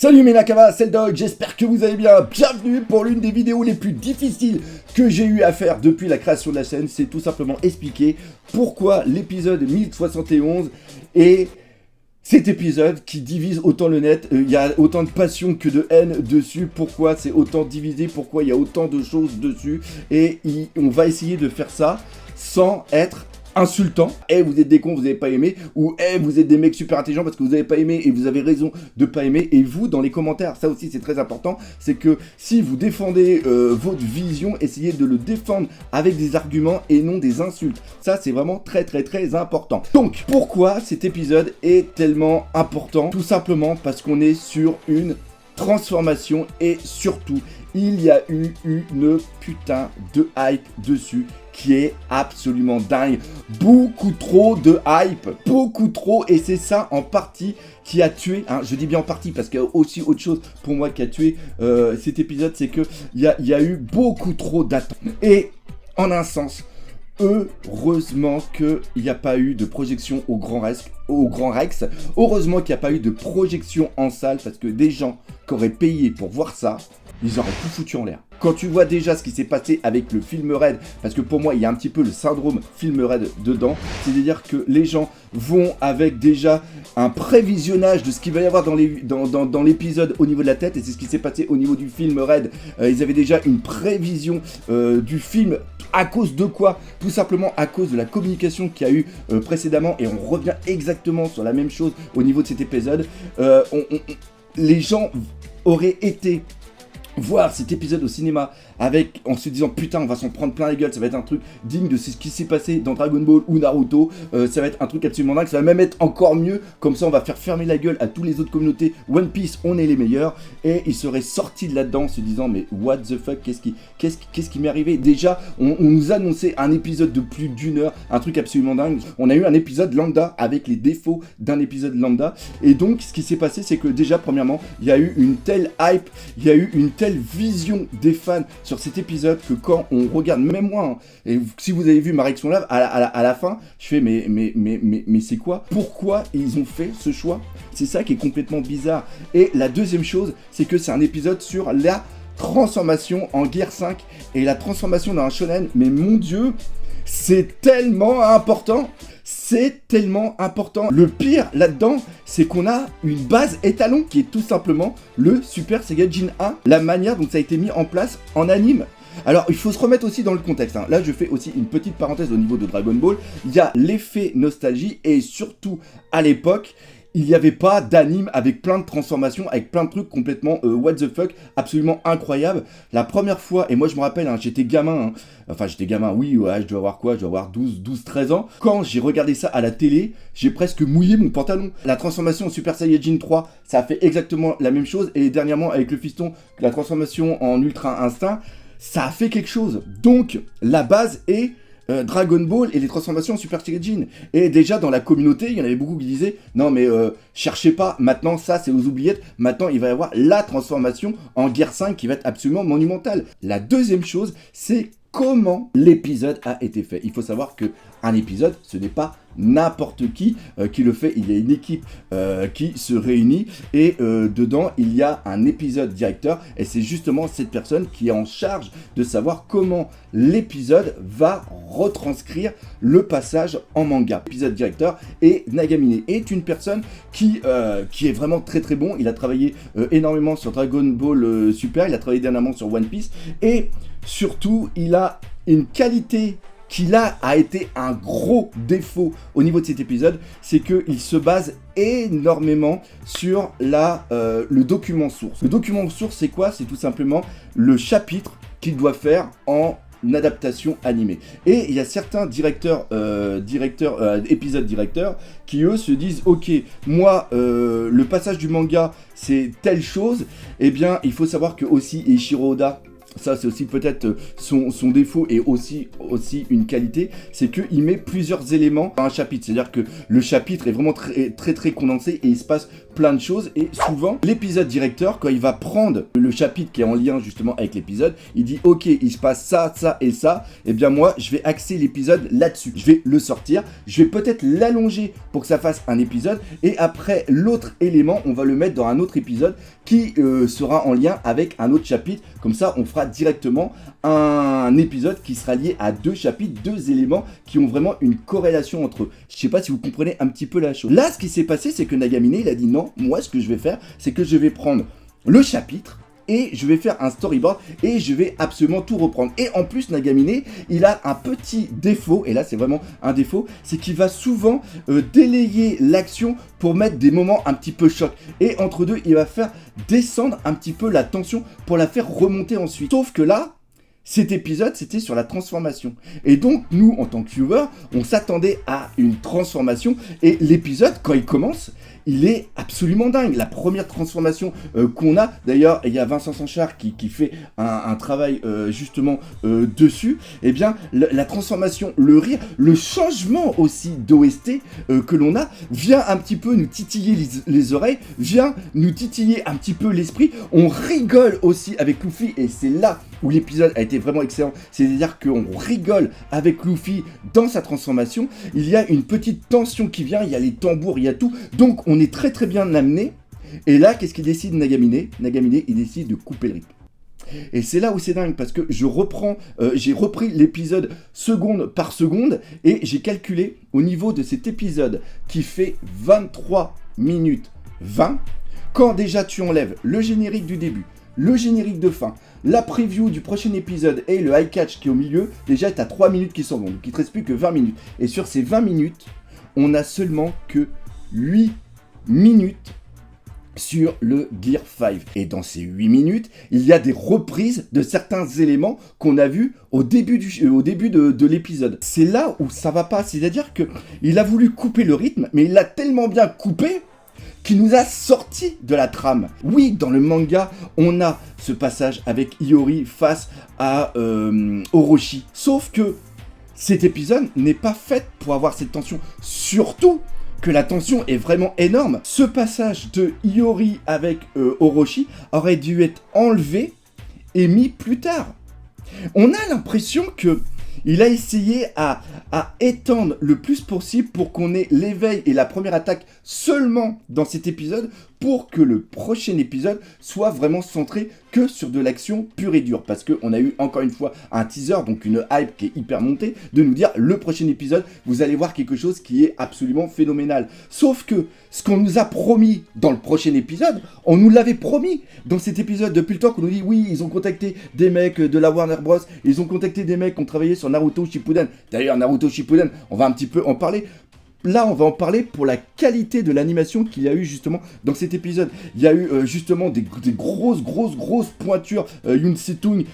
Salut mes Nakamas, c'est le Dog, j'espère que vous allez bien. Bienvenue pour l'une des vidéos les plus difficiles que j'ai eu à faire depuis la création de la chaîne. C'est tout simplement expliquer pourquoi l'épisode 1071 est cet épisode qui divise autant le net. Il y a autant de passion que de haine dessus. Pourquoi c'est autant divisé, pourquoi il y a autant de choses dessus. Et on va essayer de faire ça sans être insultant. Vous êtes des cons, vous n'avez pas aimé, ou vous êtes des mecs super intelligents parce que vous n'avez pas aimé et vous avez raison de pas aimer. Et vous, dans les commentaires, ça aussi c'est très important, c'est que si vous défendez votre vision, essayez de le défendre avec des arguments et non des insultes. Ça c'est vraiment très important. Donc pourquoi cet épisode est tellement important? Tout simplement parce qu'on est sur une transformation et surtout il y a eu une putain de hype dessus qui est absolument dingue. Beaucoup trop de hype, beaucoup trop, et c'est ça en partie qui a tué, hein, je dis bien en partie parce qu'il y a aussi autre chose pour moi qui a tué cet épisode, c'est que il y a eu beaucoup trop d'attentes. Et en un sens, heureusement qu'il n'y a pas eu de projection au Grand Rex. Heureusement qu'il n'y a pas eu de projection en salle parce que des gens qui auraient payé pour voir ça, ils auraient tout foutu en l'air. Quand tu vois déjà ce qui s'est passé avec le film Red, parce que pour moi il y a un petit peu le syndrome film Red dedans, c'est-à-dire que les gens vont avec déjà un prévisionnage de ce qu'il va y avoir dans l'épisode au niveau de la tête, et c'est ce qui s'est passé au niveau du film Red. Ils avaient déjà une prévision du film. À cause de quoi? Tout simplement à cause de la communication qu'il y a eu précédemment, et on revient exactement sur la même chose au niveau de cet épisode. Les gens auraient été voir cet épisode au cinéma en se disant putain on va s'en prendre plein la gueule, ça va être un truc digne de ce qui s'est passé dans Dragon Ball ou Naruto, ça va être un truc absolument dingue, ça va même être encore mieux, comme ça on va faire fermer la gueule à toutes les autres communautés, One Piece on est les meilleurs, et ils seraient sortis de là-dedans en se disant mais what the fuck, qu'est-ce qui m'est arrivé? Déjà on nous annonçait un épisode de plus d'une heure, un truc absolument dingue, on a eu un épisode lambda avec les défauts d'un épisode lambda, et donc ce qui s'est passé c'est que déjà premièrement il y a eu une telle hype, il y a eu une telle vision des fans sur cet épisode que quand on regarde, même moi, hein, et si vous avez vu ma réaction là, à la fin, je fais mais c'est quoi? Pourquoi ils ont fait ce choix? C'est ça qui est complètement bizarre. Et la deuxième chose, c'est que c'est un épisode sur la transformation en Gear 5 et la transformation dans un shonen, mais mon dieu, c'est tellement important. C'est tellement important. Le pire là-dedans, c'est qu'on a une base étalon qui est tout simplement le Super Saiyajin 1. La manière dont ça a été mis en place en anime. Alors, il faut se remettre aussi dans le contexte, hein. Là, je fais aussi une petite parenthèse au niveau de Dragon Ball. Il y a l'effet nostalgie et surtout, à l'époque, il n'y avait pas d'anime avec plein de transformations, avec plein de trucs complètement what the fuck, absolument incroyable. La première fois, et moi je me rappelle, hein, j'étais gamin, hein, enfin j'étais gamin, oui, ouais, je dois avoir quoi, je dois avoir 12, 13 ans. Quand j'ai regardé ça à la télé, j'ai presque mouillé mon pantalon. La transformation en Super Saiyajin 3, ça a fait exactement la même chose. Et dernièrement, avec le fiston, la transformation en Ultra Instinct, ça a fait quelque chose. Donc, la base est Dragon Ball et les transformations en Super Saiyajin. Et déjà dans la communauté, il y en avait beaucoup qui disaient non mais cherchez pas, maintenant ça c'est aux oubliettes, maintenant il va y avoir la transformation en Gear 5 qui va être absolument monumentale. La deuxième chose, c'est comment l'épisode a été fait. Il faut savoir que un épisode, ce n'est pas n'importe qui le fait. Il y a une équipe qui se réunit et dedans il y a un épisode directeur, et c'est justement cette personne qui est en charge de savoir comment l'épisode va retranscrire le passage en manga. L'épisode directeur, et Nagamine est une personne qui est vraiment très bon. Il a travaillé énormément sur Dragon Ball Super, il a travaillé dernièrement sur One Piece, et surtout il a une qualité qui là a été un gros défaut au niveau de cet épisode, c'est qu'il se base énormément sur le document source. Le document source, c'est quoi? C'est tout simplement le chapitre qu'il doit faire en adaptation animée. Et il y a certains épisode directeurs qui eux se disent ok, moi le passage du manga c'est telle chose. Eh bien il faut savoir que aussi Eiichiro Oda, ça c'est aussi peut-être son défaut et aussi une qualité, c'est qu'il met plusieurs éléments dans un chapitre. C'est-à-dire que le chapitre est vraiment très condensé et il se passe plein de choses. Et souvent, l'épisode directeur, quand il va prendre le chapitre qui est en lien justement avec l'épisode, il dit ok, il se passe ça, ça et ça, et bien moi je vais axer l'épisode là-dessus. Je vais le sortir, je vais peut-être l'allonger pour que ça fasse un épisode, et après l'autre élément, on va le mettre dans un autre épisode qui sera en lien avec un autre chapitre. Comme ça, on fera directement un épisode qui sera lié à deux chapitres, deux éléments qui ont vraiment une corrélation entre eux. Je sais pas si vous comprenez un petit peu la chose. Là, ce qui s'est passé, c'est que Nagamine, il a dit non, moi ce que je vais faire, c'est que je vais prendre le chapitre et je vais faire un storyboard et je vais absolument tout reprendre. Et en plus, Nagamine, il a un petit défaut, et là c'est vraiment un défaut, c'est qu'il va souvent délayer l'action pour mettre des moments un petit peu choc. Et entre deux, il va faire descendre un petit peu la tension pour la faire remonter ensuite. Sauf que là, cet épisode, c'était sur la transformation. Et donc, nous, en tant que viewers, on s'attendait à une transformation. Et l'épisode, quand il commence, il est absolument dingue. La première transformation qu'on a, d'ailleurs, il y a Vincent Sanchard qui fait un travail justement dessus. Eh bien, la transformation, le rire, le changement aussi d'OST que l'on a, vient un petit peu nous titiller les oreilles, vient nous titiller un petit peu l'esprit. On rigole aussi avec Luffy, et c'est là où l'épisode a été vraiment excellent. C'est-à-dire qu'on rigole avec Luffy dans sa transformation. Il y a une petite tension qui vient, il y a les tambours, il y a tout. Donc on est très très bien amené. Et là, qu'est-ce qu'il décide Nagamine ? Nagamine, il décide de couper le rythme. Et c'est là où c'est dingue, parce que j'ai repris l'épisode seconde par seconde, et j'ai calculé au niveau de cet épisode qui fait 23 minutes 20, quand déjà tu enlèves le générique du début, le générique de fin, la preview du prochain épisode et le high catch qui est au milieu, déjà tu as 3 minutes qui s'en vont, donc il ne te reste plus que 20 minutes. Et sur ces 20 minutes, on n'a seulement que 8 minutes sur le Gear 5. Et dans ces 8 minutes, il y a des reprises de certains éléments qu'on a vus au début de l'épisode. C'est là où ça va pas, c'est-à-dire qu'il a voulu couper le rythme, mais il l'a tellement bien coupé qui nous a sorti de la trame. Oui, dans le manga, on a ce passage avec Iori face à Orochi. Sauf que cet épisode n'est pas fait pour avoir cette tension. Surtout que la tension est vraiment énorme. Ce passage de Iori avec Orochi aurait dû être enlevé et mis plus tard. On a l'impression que il a essayé à étendre le plus possible pour qu'on ait l'éveil et la première attaque seulement dans cet épisode, pour que le prochain épisode soit vraiment centré que sur de l'action pure et dure. Parce qu'on a eu encore une fois un teaser, donc une hype qui est hyper montée, de nous dire le prochain épisode, vous allez voir quelque chose qui est absolument phénoménal. Sauf que ce qu'on nous a promis dans le prochain épisode, on nous l'avait promis dans cet épisode depuis le temps qu'on nous dit oui, ils ont contacté des mecs de la Warner Bros, ils ont contacté des mecs qui ont travaillé sur Naruto Shippuden. D'ailleurs, Naruto Shippuden, on va un petit peu en parler. Là, on va en parler pour la qualité de l'animation qu'il y a eu justement dans cet épisode. Il y a eu justement des grosses pointures. Yoon Se-tung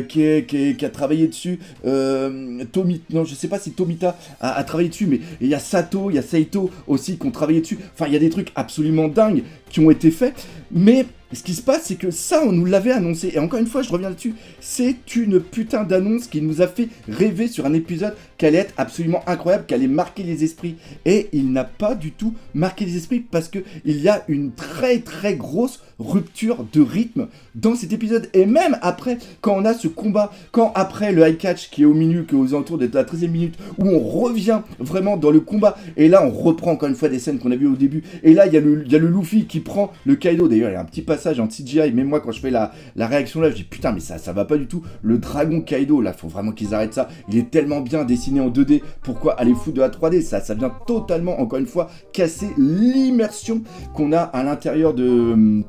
qui a travaillé dessus. Non, je sais pas si Tomita a travaillé dessus, mais il y a Sato, il y a Saito aussi qui ont travaillé dessus. Enfin, il y a des trucs absolument dingues qui ont été faits. Mais ce qui se passe, c'est que ça, on nous l'avait annoncé. Et encore une fois, je reviens là-dessus. C'est une putain d'annonce qui nous a fait rêver sur un épisode qui allait être absolument incroyable, qui allait marquer les esprits. Et il n'a pas du tout marqué les esprits parce qu'il y a une très grosse rupture de rythme dans cet épisode. Et même après, quand on a ce combat, quand après le high catch qui est au milieu, qui est aux alentours de la 13e minute, où on revient vraiment dans le combat, et là on reprend encore une fois des scènes qu'on a vues au début, et là il y a le Luffy qui prend le Kaido. D'ailleurs il y a un petit passage en CGI, mais moi quand je fais la réaction là, je dis putain mais ça va pas du tout. Le dragon Kaido là, faut vraiment qu'ils arrêtent ça. Il est tellement bien dessiné en 2D, pourquoi aller foutre de la 3D? Ça vient totalement, encore une fois, casser l'immersion qu'on a à l'intérieur de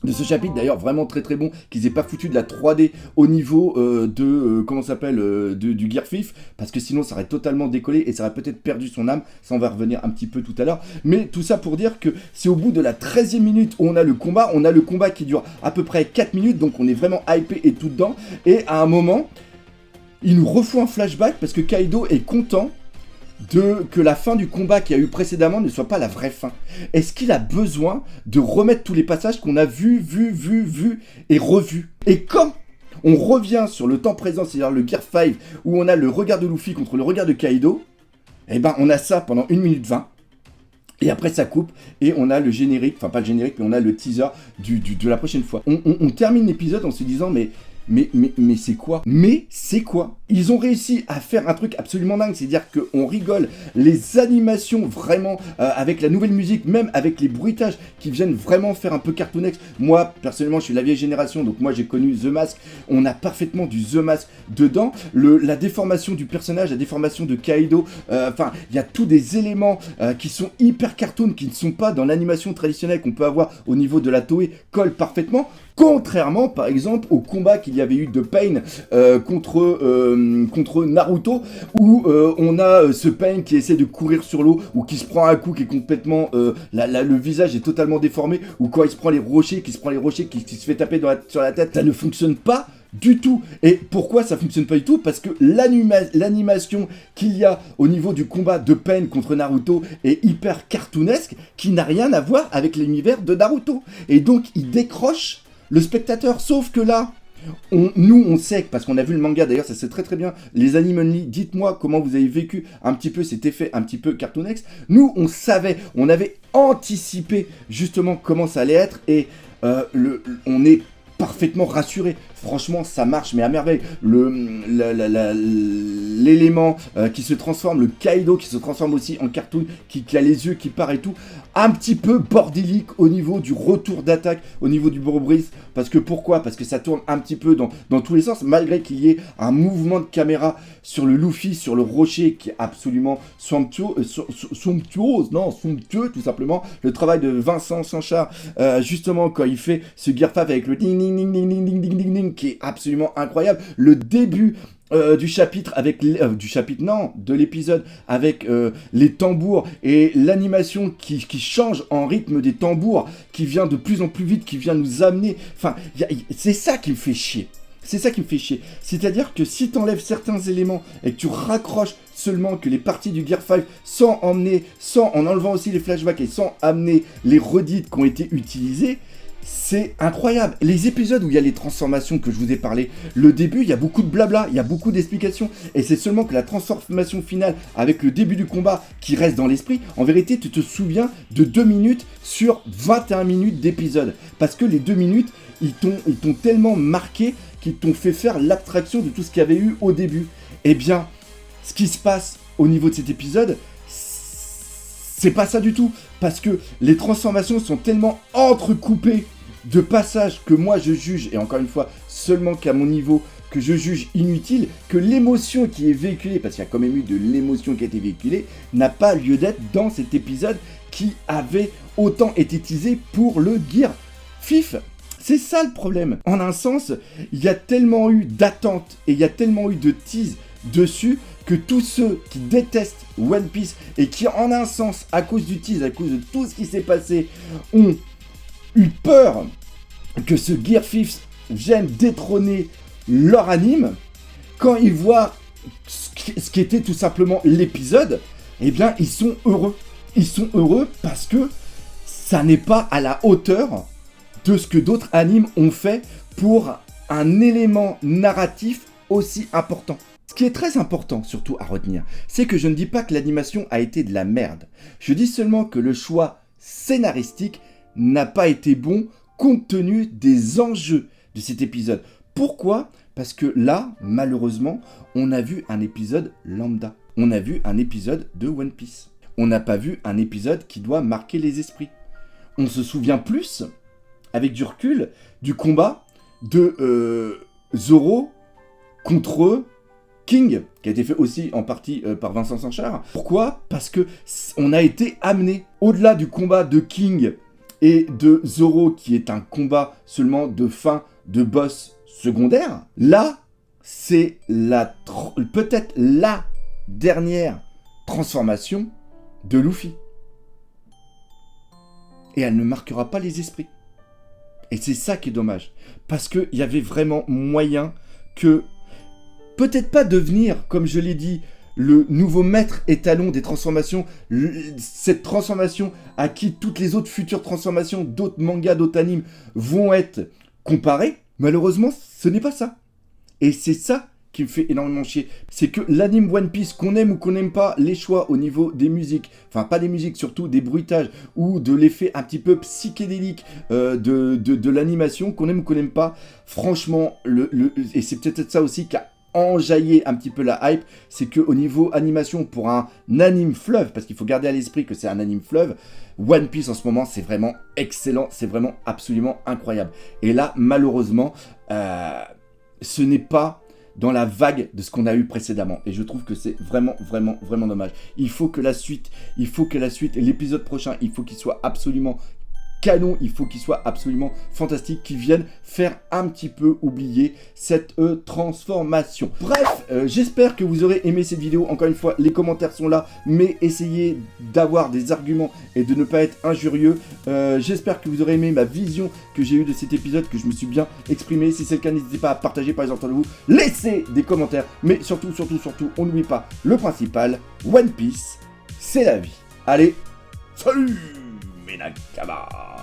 ce chapitre. D'ailleurs vraiment très bon qu'ils aient pas foutu de la 3D au niveau du Gear 5, parce que sinon ça aurait totalement décollé et ça aurait peut-être perdu son âme. Ça on va revenir un petit peu tout à l'heure, mais tout ça pour dire que c'est au bout de la 13e minute où on a le combat qui dure à peu près 4 minutes, donc on est vraiment hypé et tout dedans, et à un moment il nous refout un flashback parce que Kaido est content que la fin du combat qu'il y a eu précédemment ne soit pas la vraie fin. Est-ce qu'il a besoin de remettre tous les passages qu'on a vus et revus? Et quand on revient sur le temps présent, c'est-à-dire le Gear 5, où on a le regard de Luffy contre le regard de Kaido, eh ben on a ça pendant 1 minute 20. Et après ça coupe et on a le générique, enfin pas le générique, mais on a le teaser de la prochaine fois. On termine l'épisode en se disant mais c'est quoi? Mais c'est quoi? Ils ont réussi à faire un truc absolument dingue, c'est-à-dire qu'on rigole, les animations vraiment, avec la nouvelle musique, même avec les bruitages qui viennent vraiment faire un peu cartoonex. Moi, personnellement, je suis de la vieille génération, donc moi j'ai connu The Mask, on a parfaitement du The Mask dedans. La déformation du personnage, la déformation de Kaido, enfin, il y a tous des éléments qui sont hyper cartoon, qui ne sont pas dans l'animation traditionnelle qu'on peut avoir au niveau de la Toei, collent parfaitement. Contrairement, par exemple, au combat qu'il y avait eu de Pain contre Naruto, où on a ce Pain qui essaie de courir sur l'eau, ou qui se prend un coup qui est complètement... le visage est totalement déformé, ou quand il se prend les rochers, qui se fait taper sur la tête, ça ne fonctionne pas du tout. Et pourquoi ça fonctionne pas du tout? Parce que l'animation qu'il y a au niveau du combat de Pain contre Naruto est hyper cartoonesque, qui n'a rien à voir avec l'univers de Naruto. Et donc, il décroche le spectateur, sauf que là, on sait, parce qu'on a vu le manga, d'ailleurs ça c'est très très bien, les Anime Only, dites-moi comment vous avez vécu un petit peu cet effet un petit peu cartoonex. Nous on savait, on avait anticipé justement comment ça allait être, et on est parfaitement rassuré. Franchement, ça marche, mais à merveille. L'élément qui se transforme, le Kaido qui se transforme aussi en cartoon, qui a les yeux qui partent et tout. Un petit peu bordélique au niveau du retour d'attaque, au niveau du Borobris. Parce que pourquoi? Parce que ça tourne un petit peu dans tous les sens, malgré qu'il y ait un mouvement de caméra sur le Luffy, sur le rocher, qui est absolument somptueux, tout simplement. Le travail de Vincent Sanchard, justement, quand il fait ce Gear 5 avec le ding ding ding ding ding ding ding ding, qui est absolument incroyable. Le début du chapitre avec de l'épisode avec les tambours et l'animation qui change en rythme des tambours, qui vient de plus en plus vite, qui vient nous amener. Enfin, c'est ça qui me fait chier. C'est ça qui me fait chier. C'est-à-dire que si tu enlèves certains éléments et que tu raccroches seulement que les parties du Gear 5 en enlevant aussi les flashbacks et sans amener les redites qui ont été utilisées, c'est incroyable. Les épisodes où il y a les transformations que je vous ai parlé, le début, il y a beaucoup de blabla, il y a beaucoup d'explications, et c'est seulement que la transformation finale avec le début du combat qui reste dans l'esprit. En vérité, tu te souviens de 2 minutes sur 21 minutes d'épisode, parce que les 2 minutes, ils t'ont tellement marqué qu'ils t'ont fait faire l'abstraction de tout ce qu'il y avait eu au début. Eh bien, ce qui se passe au niveau de cet épisode, c'est pas ça du tout, parce que les transformations sont tellement entrecoupées de passages que moi je juge, et encore une fois, seulement qu'à mon niveau, que je juge inutile, que l'émotion qui est véhiculée, parce qu'il y a quand même eu de l'émotion qui a été véhiculée, n'a pas lieu d'être dans cet épisode qui avait autant été teasé pour le Gear 5. C'est ça le problème. En un sens, il y a tellement eu d'attentes et il y a tellement eu de tease dessus que tous ceux qui détestent One Piece et qui, en un sens, à cause du tease, à cause de tout ce qui s'est passé, ont eu peur que ce Gear 5 vienne détrôner leur anime, quand ils voient ce qui était tout simplement l'épisode, eh bien, ils sont heureux. Ils sont heureux parce que ça n'est pas à la hauteur de ce que d'autres animes ont fait pour un élément narratif aussi important. Ce qui est très important, surtout à retenir, c'est que je ne dis pas que l'animation a été de la merde. Je dis seulement que le choix scénaristique n'a pas été bon compte tenu des enjeux de cet épisode. Pourquoi? Parce que là, malheureusement, on a vu un épisode lambda. On a vu un épisode de One Piece. On n'a pas vu un épisode qui doit marquer les esprits. On se souvient plus, avec du recul, du combat de Zoro contre King, qui a été fait aussi en partie par Vincent Sanchard. Pourquoi? Parce que on a été amené, au-delà du combat de King et de Zoro, qui est un combat seulement de fin de boss secondaire, là, c'est peut-être la dernière transformation de Luffy. Et elle ne marquera pas les esprits. Et c'est ça qui est dommage. Parce qu'il y avait vraiment moyen que, peut-être pas devenir, comme je l'ai dit, le nouveau maître étalon des transformations, cette transformation à qui toutes les autres futures transformations d'autres mangas, d'autres animes vont être comparées. Malheureusement, ce n'est pas ça. Et c'est ça qui me fait énormément chier, c'est que l'anime One Piece, qu'on aime ou qu'on n'aime pas, les choix au niveau des musiques, enfin pas des musiques, surtout des bruitages ou de l'effet un petit peu psychédélique de l'animation, qu'on aime ou qu'on n'aime pas, franchement, et c'est peut-être ça aussi qui a enjaillé un petit peu la hype, c'est que au niveau animation, pour un anime fleuve, parce qu'il faut garder à l'esprit que c'est un anime fleuve, One Piece en ce moment c'est vraiment excellent, c'est vraiment absolument incroyable. Et là malheureusement, ce n'est pas dans la vague de ce qu'on a eu précédemment. Et je trouve que c'est vraiment, vraiment, vraiment dommage. Il faut que la suite, l'épisode prochain, il faut qu'il soit absolument canon, il faut qu'il soit absolument fantastique, qu'il vienne faire un petit peu oublier cette transformation. Bref, j'espère que vous aurez aimé cette vidéo. Encore une fois, les commentaires sont là, mais essayez d'avoir des arguments et de ne pas être injurieux. J'espère que vous aurez aimé ma vision que j'ai eue de cet épisode, que je me suis bien exprimé. Si c'est le cas, n'hésitez pas à partager par exemple entre vous, laissez des commentaires, mais surtout, on n'oublie pas le principal, One Piece, c'est la vie. Allez, salut mes Nakamas.